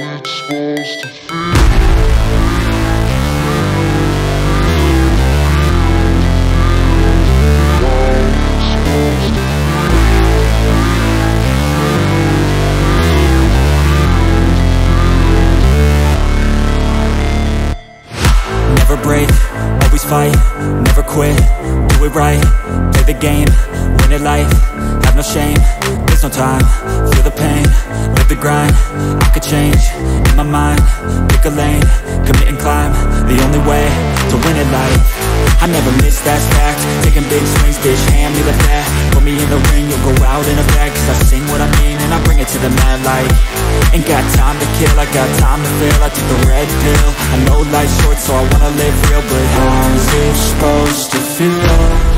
it's supposed to feel. Never break, always fight, never quit, do it right, play the game, win it life, have no shame, there's no time, feel the pain, live the grind, I could change, in my mind, pick a lane, commit and climb, the only way to win it life. I never miss, that's fact, taking big swings, bitch, hand me the bat, put me in the ring, you'll go out in a bag, cause I sing what I mean and I bring it to the mad light. Ain't got time to kill, I got time to feel, I took the red pill, I know life's short so I wanna live real, but how's it supposed to feel?